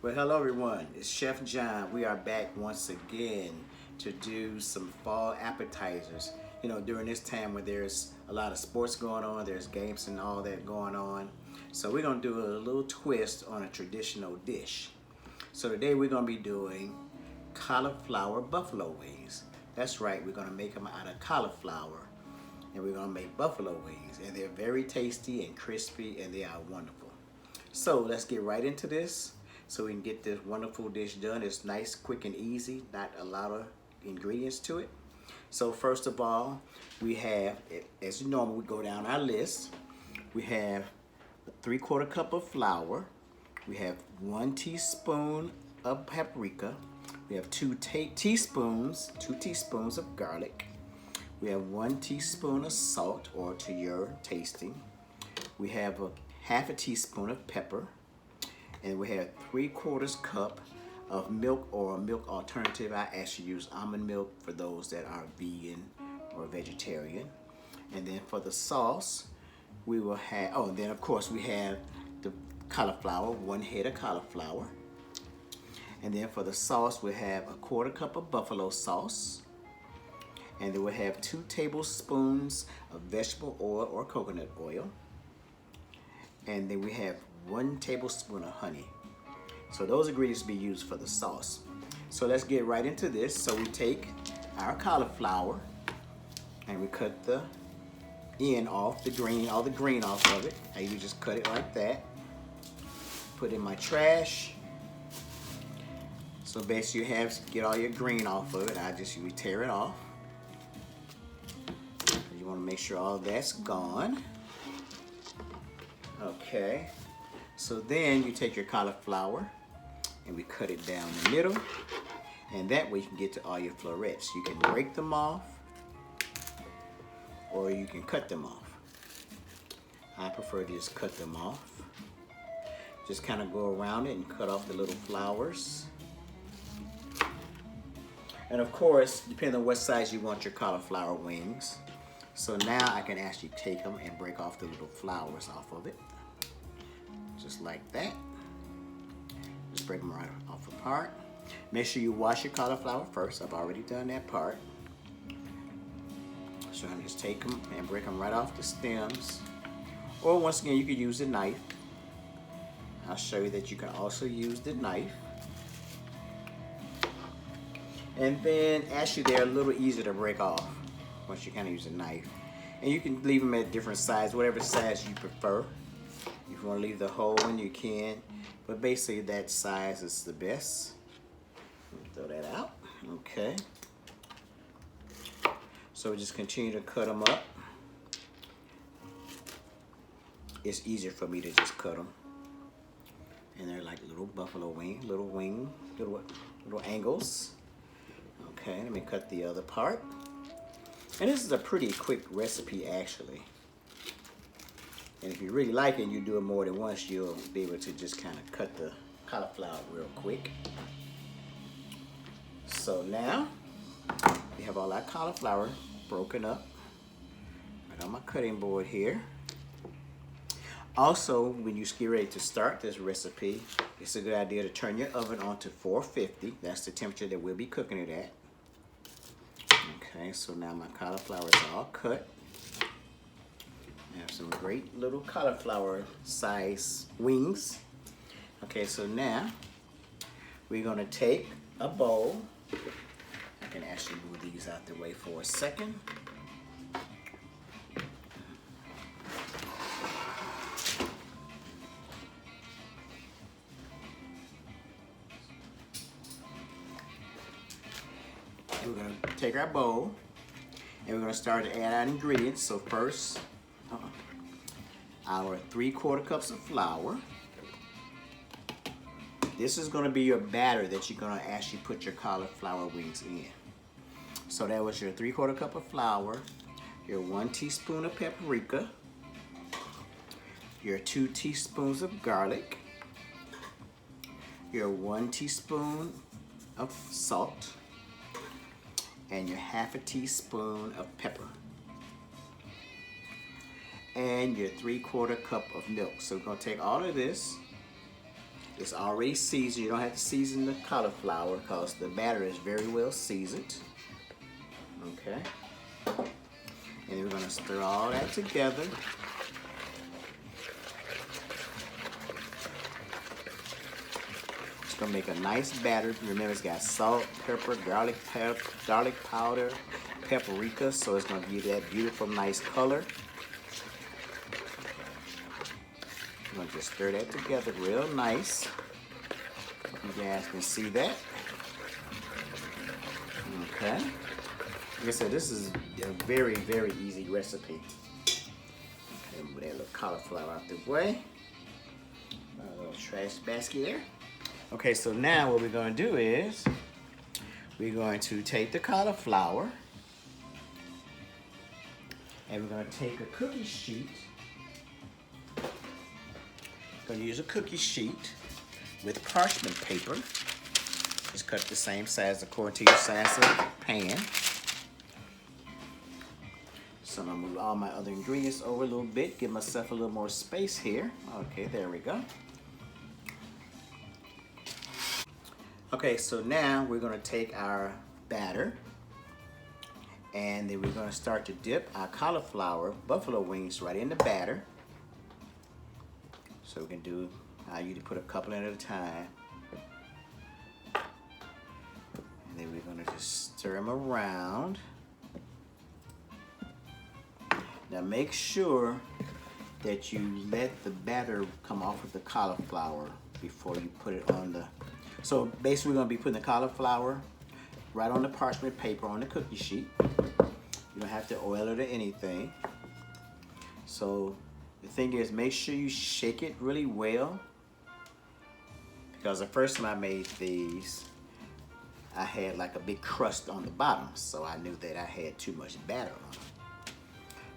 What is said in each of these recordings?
Well, hello everyone. It's Chef John. We are back once again to do some fall appetizers. You know, during this time when there's a lot of sports going on, there's games and all that going on. So we're gonna do a little twist on a traditional dish. So today we're gonna be doing cauliflower buffalo wings. That's right, we're gonna make them out of cauliflower and we're gonna make buffalo wings. And they're very tasty and crispy and they are wonderful. So let's get right into this so we can get this wonderful dish done. It's nice, quick, and easy, not a lot of ingredients to it. So first of all, we have, as normal, we go down our list. We have a 3/4 cup of flour. We have 1 teaspoon of paprika. We have 2 teaspoons of garlic. We have 1 teaspoon of salt, or to your tasting. We have a half a teaspoon of pepper. And we have 3/4 cup of milk or a milk alternative. I actually use almond milk for those that are vegan or vegetarian. And then for the sauce, we will have, and then of course we have the cauliflower, 1 head of cauliflower. And then for the sauce, we have a 1/4 cup of buffalo sauce. And then we'll have 2 tablespoons of vegetable oil or coconut oil. And then we have 1 tablespoon of honey. So those ingredients will be used for the sauce. So let's get right into this. So we take our cauliflower and we cut the end off, the green, all the green off of it. I usually just cut it like that. Put it in my trash. So basically you have to get all your green off of it. I just usually tear it off. You want to make sure all that's gone. Okay. So then you take your cauliflower and we cut it down the middle, and that way you can get to all your florets. You can break them off or you can cut them off. I prefer to just cut them off. Just kind of go around it and cut off the little flowers. And of course, depending on what size you want your cauliflower wings. So now I can actually take them and break off the little flowers off of it. Just like that. Just break them right off apart. Make sure you wash your cauliflower first. I've already done that part. So I just take them and break them right off the stems. Or once again, you could use a knife. I'll show you that you can also use the knife. And then actually they're a little easier to break off once you kind of use a knife. And you can leave them at different sizes, whatever size you prefer. If you want to leave the whole one, you can. But basically, that size is the best. Throw that out. Okay. So we just continue to cut them up. It's easier for me to just cut them. And they're like little buffalo wing, little angles. Okay, let me cut the other part. And this is a pretty quick recipe, actually. And if you really like it and you do it more than once, you'll be able to just kind of cut the cauliflower real quick. So now, we have all our cauliflower broken up. Right on my cutting board here. Also, when you get ready to start this recipe, it's a good idea to turn your oven on to 450. That's the temperature that we'll be cooking it at. Okay, so now my cauliflower is all cut. I have some great little cauliflower size wings. Okay, so now we're gonna take a bowl. I can actually move these out the way for a second. And we're gonna take our bowl and we're gonna start to add our ingredients. So first, our 3/4 cups of flour. This is going to be your batter that you're going to actually put your cauliflower wings in. So that was your 3/4 cup of flour, your 1 teaspoon of paprika, your 2 teaspoons of garlic, your 1 teaspoon of salt, and your half a teaspoon of pepper. And your 3/4 cup of milk. So we're gonna take all of this It's already seasoned. You don't have to season the cauliflower because the batter is very well seasoned. Okay. And we're going to stir all that together. It's going to make a nice batter. Remember, it's got salt, pepper, garlic powder, paprika, so it's going to give you that beautiful, nice color. I'm going to just stir that together real nice. You guys can see that. Okay. Like I said, this is a very, very easy recipe. Okay, move that little cauliflower out the way. A little trash basket there. Okay, so now what we're going to do is we're going to take the cauliflower and we're going to take a cookie sheet. Going to use a cookie sheet with parchment paper. Just cut the same size according to your size of pan. So I'm going to move all my other ingredients over a little bit, give myself a little more space here. Okay, there we go. Okay, so now we're going to take our batter and then we're going to start to dip our cauliflower buffalo wings right in the batter. So we can do, I usually put a couple in at a time. And then we're going to just stir them around. Now make sure that you let the batter come off of the cauliflower before you put it on the... So basically we're going to be putting the cauliflower right on the parchment paper on the cookie sheet. You don't have to oil it or anything. So the thing is, make sure you shake it really well. Because the first time I made these, I had like a big crust on the bottom. So I knew that I had too much batter on it.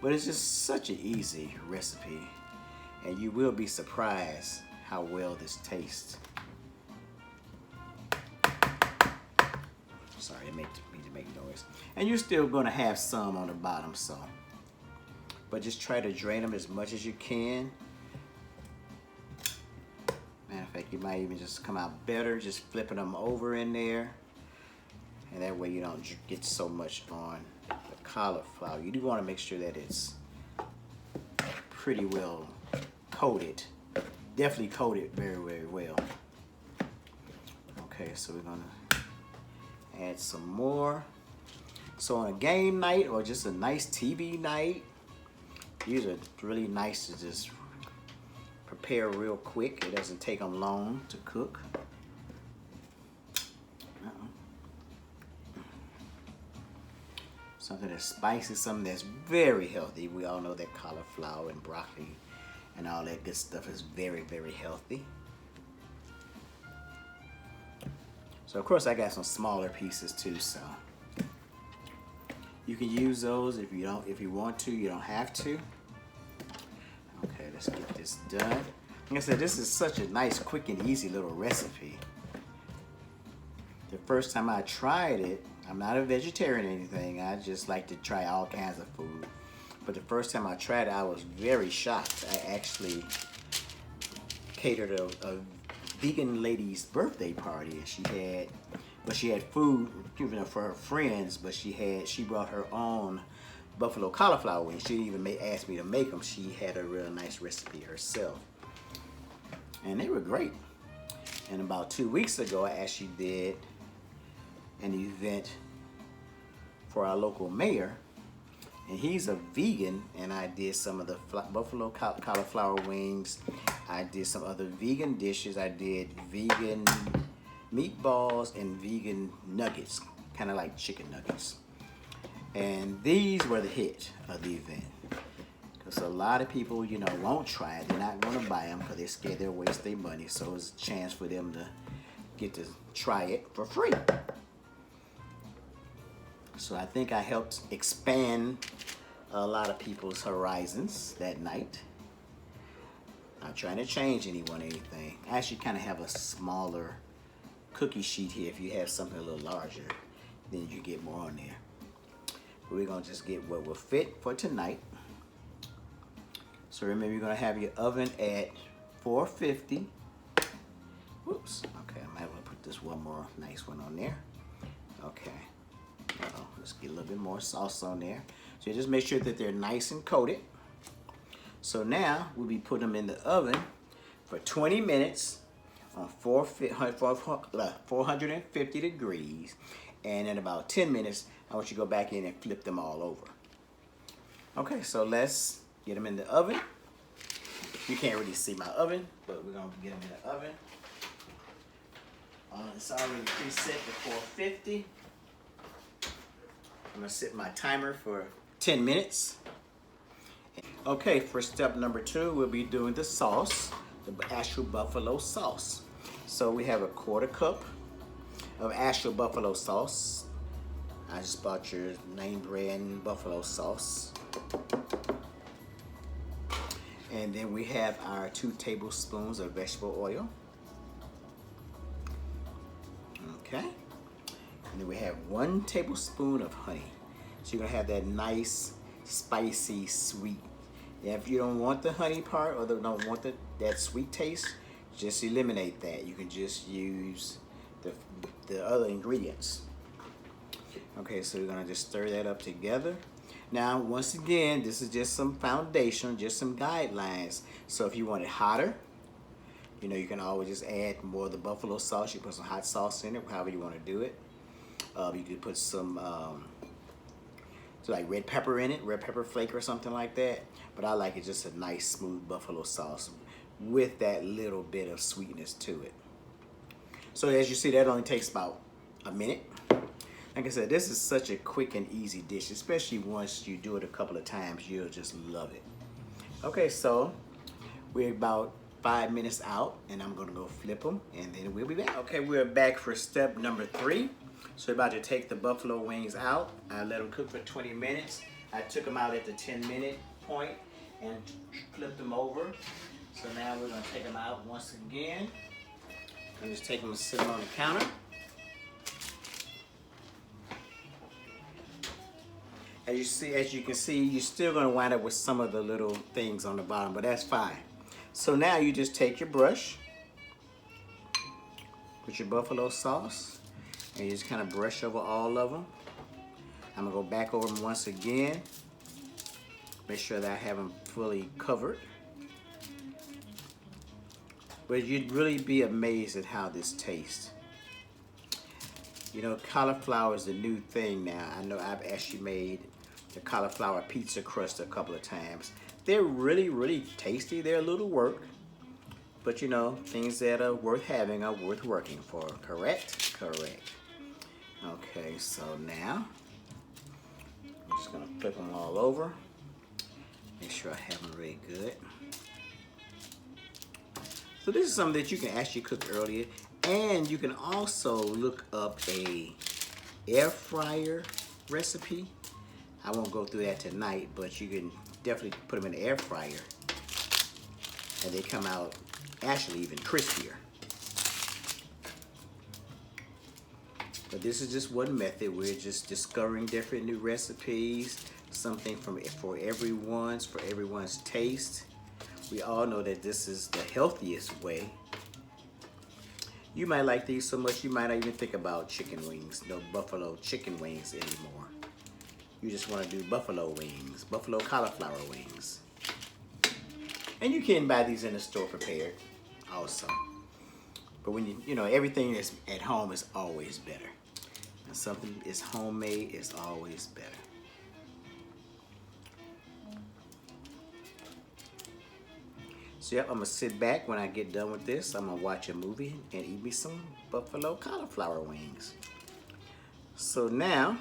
But it's just such an easy recipe, and you will be surprised how well this tastes. Sorry, it made me to make noise. And you're still gonna have some on the bottom, so. But just try to drain them as much as you can. Matter of fact, you might even just come out better just flipping them over in there. And that way you don't get so much on cauliflower. You do want to make sure that it's pretty well coated. Definitely coated very, very well. Okay, so we're gonna add some more. So on a game night or just a nice TV night, these are really nice to just prepare real quick. It doesn't take them long to cook. Something that's spicy, something that's very healthy. We all know that cauliflower and broccoli and all that good stuff is very, very healthy. So of course I got some smaller pieces too, so you can use those if you want to, you don't have to. Okay, let's get this done. Like I said, this is such a nice, quick and easy little recipe. The first time I tried it, I'm not a vegetarian or anything. I just like to try all kinds of food. But the first time I tried it, I was very shocked. I actually catered a vegan lady's birthday party, and she had food for her friends, but she brought her own buffalo cauliflower wings. She didn't even ask me to make them. She had a real nice recipe herself, and they were great. And about 2 weeks ago, I actually did an event for our local mayor, and he's a vegan, and I did some of the buffalo cauliflower wings. I did some other vegan dishes. I did vegan meatballs and vegan nuggets, kind of like chicken nuggets. And these were the hit of the event, because a lot of people, you know, won't try it. They're not going to buy them because they're scared they'll waste their money. So it's a chance for them to get to try it for free. So I think I helped expand a lot of people's horizons that night. Not trying to change anyone or anything. I actually kind of have a smaller cookie sheet here. If you have something a little larger, then you get more on there. But we're going to just get what will fit for tonight. So remember, you're going to have your oven at 450. Whoops. Okay, I might want to put this one more nice one on there. Okay. Let's get a little bit more sauce on there. So just make sure that they're nice and coated. So now we'll be putting them in the oven for 20 minutes on 450 degrees. And in about 10 minutes, I want you to go back in and flip them all over. Okay, so let's get them in the oven. You can't really see my oven, but we're gonna get them in the oven. It's already preset to 450. I'm gonna set my timer for 10 minutes. Okay, for step number 2, we'll be doing the sauce, the actual buffalo sauce. So we have a 1/4 cup of actual buffalo sauce. I just bought your name brand buffalo sauce. And then we have our 2 tablespoons of vegetable oil. Okay. And then we have 1 tablespoon of honey. So you're gonna have that nice, spicy, sweet. And if you don't want the honey part or don't want that sweet taste, just eliminate that. You can just use the other ingredients. Okay, so we're gonna just stir that up together. Now, once again, this is just some foundation, just some guidelines. So if you want it hotter, you know, you can always just add more of the buffalo sauce. You put some hot sauce in it, however you want to do it. You could put some like red pepper in it, red pepper flake or something like that. But I like it just a nice, smooth buffalo sauce with that little bit of sweetness to it. So as you see, that only takes about a minute. Like I said, this is such a quick and easy dish, especially once you do it a couple of times, you'll just love it. Okay, so we're about 5 minutes out, and I'm gonna go flip them, and then we'll be back. Okay, we're back for step number 3. So we're about to take the buffalo wings out. I let them cook for 20 minutes. I took them out at the 10-minute point and flipped them over. So now we're gonna take them out once again. I'm just take them and sit them on the counter. As you can see, you're still gonna wind up with some of the little things on the bottom, but that's fine. So now you just take your brush, put your buffalo sauce, and you just kind of brush over all of them. I'm gonna go back over them once again. Make sure that I have them fully covered. But you'd really be amazed at how this tastes. You know, cauliflower is the new thing now. I know I've actually made the cauliflower pizza crust a couple of times. They're really, really tasty. They're a little work. But you know, things that are worth having are worth working for. Correct? Correct. Okay, so now I'm just gonna flip them all over. Make sure I have them really good. So this is something that you can actually cook earlier, and you can also look up a air fryer recipe. I won't go through that tonight, but you can definitely put them in the air fryer, and they come out actually even crispier. But this is just one method. We're just discovering different new recipes, something for everyone's taste. We all know that this is the healthiest way. You might like these so much you might not even think about chicken wings, no buffalo chicken wings anymore. You just want to do buffalo wings, buffalo cauliflower wings. And you can buy these in the store prepared also. But when you know, everything that's at home is always better. And something is homemade is always better. So yep, I'm gonna sit back when I get done with this. I'm gonna watch a movie and eat me some buffalo cauliflower wings. So now,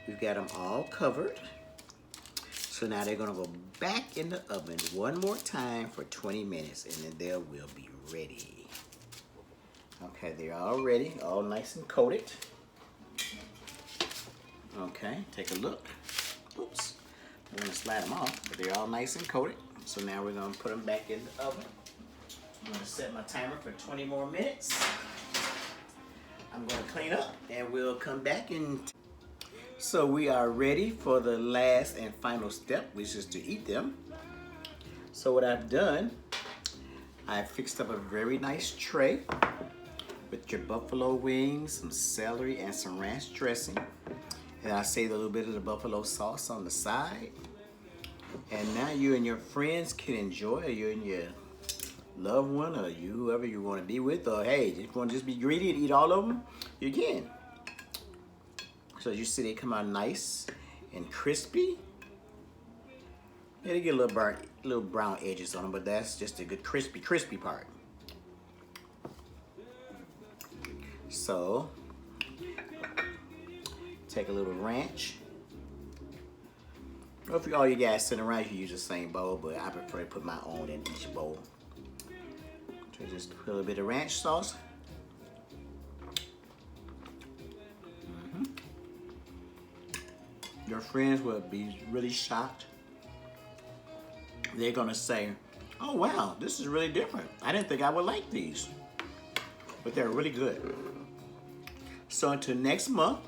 we've got them all covered. So now they're gonna go back in the oven one more time for 20 minutes, and then they will be ready. Okay, they're all ready, all nice and coated. Okay, take a look. Oops. I'm gonna slide them off, but they're all nice and coated. So now we're gonna put them back in the oven. I'm gonna set my timer for 20 more minutes. I'm gonna clean up and we'll come back in. So we are ready for the last and final step, which is to eat them. So what I've done, I fixed up a very nice tray with your buffalo wings, some celery, and some ranch dressing. And I saved a little bit of the buffalo sauce on the side. And now you and your friends can enjoy, you and your loved one, or you, whoever you want to be with, or hey, if you want to just be greedy and eat all of them, you can. So you see they come out nice and crispy. Yeah, they get a little burnt, little brown edges on them, but that's just a good crispy part. So, take a little ranch. Or if all you guys sitting around, you can use the same bowl, but I prefer to put my own in each bowl. So just put a little bit of ranch sauce. Your friends will be really shocked. They're gonna say, oh wow, this is really different. I didn't think I would like these. But they're really good. So until next month,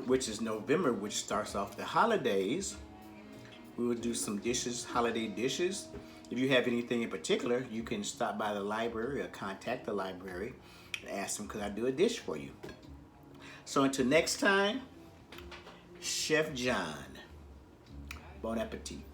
which is November, which starts off the holidays, we will do some dishes, holiday dishes. If you have anything in particular, you can stop by the library or contact the library and ask them, could I do a dish for you? So until next time, Chef John. Bon appetit.